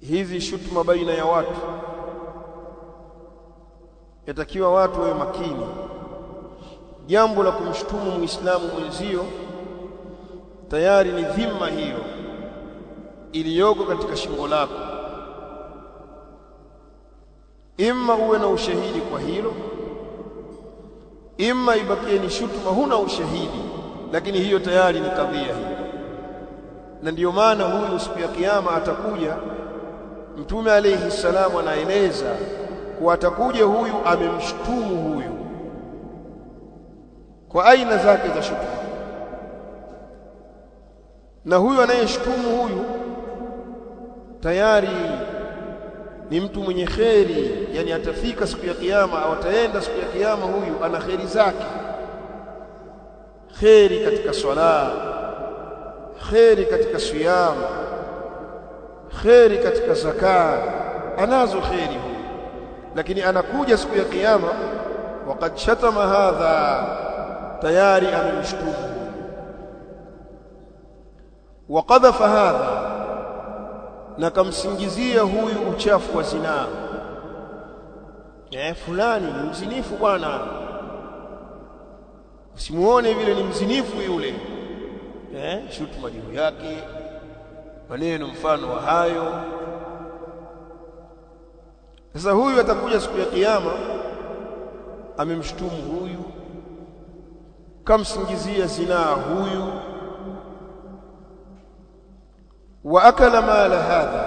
hizi shutuma baina ya watu, yatakiwa watu wawe makini. Jambo la kumshutumu muislamu mwenzio tayari ni dhima hiyo iliyoko katika shingo lako. Imma uwe na ushahidi kwa hilo, imma ibakie ni shutuma huna ushahidi, lakini hiyo tayari ni kadhia hiyo. Na ndiyo maana huyu siku ya kiyama atakuja, Mtume alayhi salamu anaeleza kuwa atakuja huyu amemshutumu huyu kwa aina zake za shutuma, na huyu anayeshutumu huyu tayari ni mtu mwenye kheri, yani atafika siku ya kiyama au ataenda siku ya kiyama, huyu ana kheri zake, kheri katika swala, kheri katika siyam, kheri katika zaka, anazo kheri huyu. Lakini anakuja siku ya kiyama, waqad shatama hadha, tayari amemshutumu, wa qadhafa hadha, na kamsingizia huyu uchafu wa zinaa. Fulani ni mzinifu bwana, usimuone vile ni mzinifu yule. Shutuma juu yake, maneno mfano wa hayo. Sasa huyu atakuja siku ya kiyama amemshutumu huyu, kamsingizia zinaa huyu, wa akala mala hadha,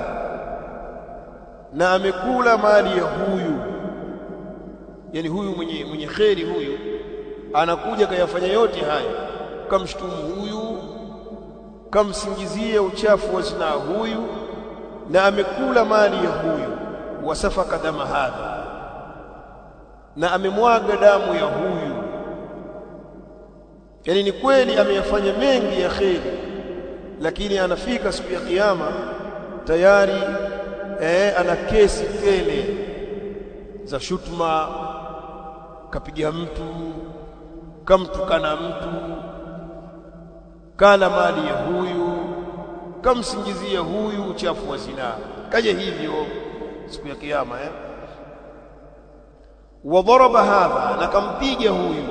na amekula mali ya huyu. Yani huyu mwenye kheri huyu anakuja kayafanya yote haya, kamshutumu huyu, kamsingizia uchafu wa zinaa huyu, na amekula mali ya huyu. Wasafaka dama hadha, na amemwaga damu ya huyu. Yani ni kweli ameyafanya mengi ya kheri, lakini anafika siku ya kiyama tayari ana kesi tele za shutuma. Kapiga mtu, kamtukana mtu, kala mali ya huyu, kamsingizia huyu uchafu wa zinaa. Kaja hivyo siku ya kiyama. Wadharaba hadha, na kampiga huyu.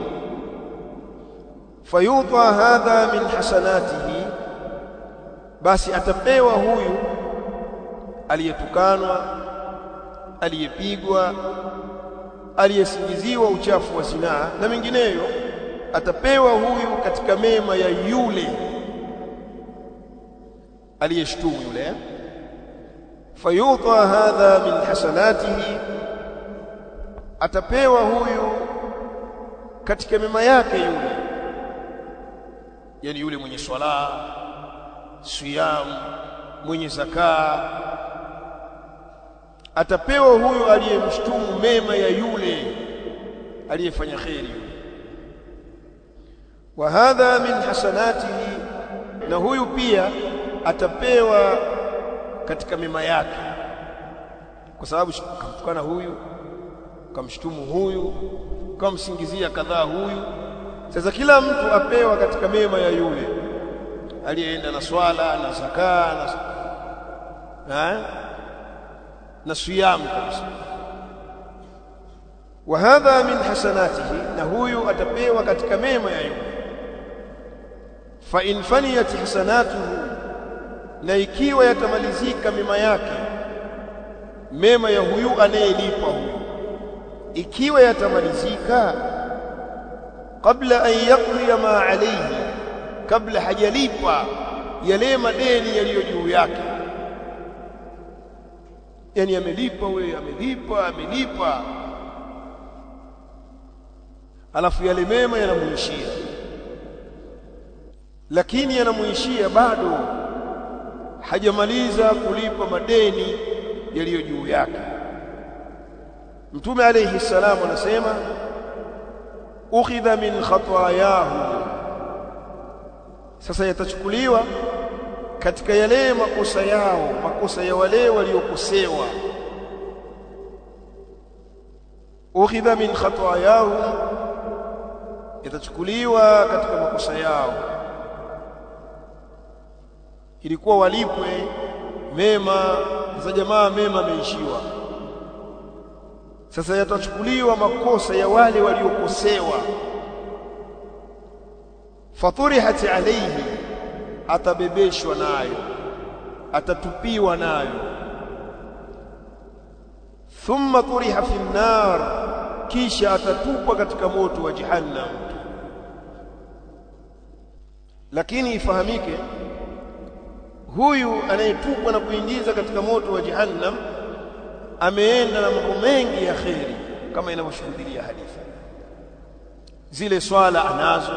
Fayuta hadha min hasanatihi, basi atapewa huyu aliyetukanwa, aliyepigwa, aliyesingiziwa uchafu wa zinaa na mengineyo, atapewa huyu katika mema ya yule aliyeshtumu yule. Fayuta hadha min hasanatihi, atapewa huyu katika mema yake yule, yani yule mwenye swala, siyam, mwenye zaka, atapewa huyu aliyemshtumu mema ya yule aliyefanya kheri. Wa hadha min hasanatihi, na huyu pia atapewa katika mema yake, kwa sababu kamtukana huyu, kamshtumu huyu, kamsingizia kadhaa huyu. Sasa kila mtu apewa katika mema ya yule aliyeenda na swala na zaka na siyam kabisa. Wa hadha min hasanatihi, na huyu atapewa katika mema ya yule. Fa in faniyat hasanatuhu, na ikiwa yatamalizika mema yake, mema ya huyu anayelipa huyu, ikiwa yatamalizika, qabla an yaqdiya ma alayhi, kabla hajalipa yale madeni yaliyo juu yake. Yani amelipa wewe, amelipa, alafu yale mema yanamuishia, lakini yanamuishia bado hajamaliza kulipa madeni yaliyo juu yake. Mtume alayhi salamu anasema, ukhidha min khatayahu, sasa yatachukuliwa katika yale makosa yao, makosa ya wale waliokosewa. Ukhidha min khatayahu, yatachukuliwa katika makosa yao. Ilikuwa walipwe mema za jamaa mema ameishiwa. Sasa yatachukuliwa makosa ya wale waliokosewa, faturihat alayhi, atabebeshwa nayo, atatupiwa nayo. Thumma turiha fi an-nar, kisha atatupwa katika moto wa jahannam. Lakini ifahamike, huyu anayetupwa na kuingiza katika moto wa jahannam ameenda na mambo mengi ya kheri, kama inavyoshuhudia hadithi. Zile swala anazo,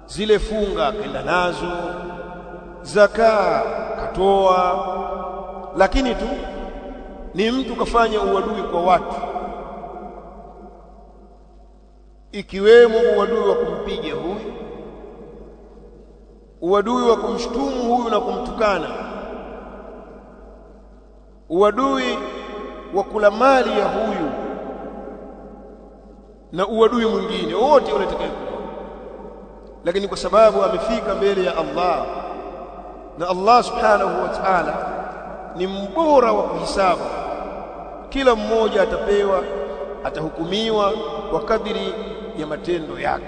zile funga kenda nazo, zaka katoa, lakini tu ni mtu kafanya uadui kwa watu, ikiwemo uadui wa kumpiga huyu, uadui wa kumshtumu huyu na kumtukana, uadui wa kula mali ya huyu, na uadui mwingine wote unatakayokuwa. Lakini kwa sababu amefika mbele ya Allah, na Allah subhanahu wa ta'ala ni mbora wa kuhisabu, kila mmoja atapewa, atahukumiwa kwa kadiri ya matendo yake.